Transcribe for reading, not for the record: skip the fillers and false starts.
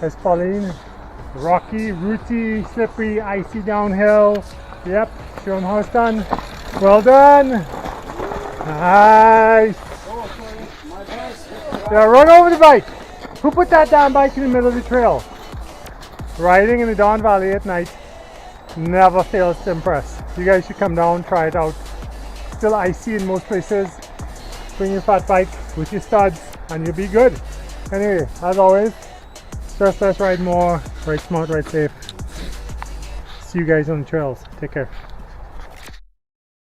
There's Pauline. Rocky, rooty, slippery, icy downhill. Yep, show them how it's done. Well done. Nice. Yeah, run over the bike. Who put that damn bike in the middle of the trail? Riding in the Don Valley at night never fails to impress. You guys should come down, try it out. Still icy in most places. Bring your fat bike with your studs and you'll be good. Anyway, as always, stress less, ride more, ride smart, ride safe. See you guys on the trails. Take care.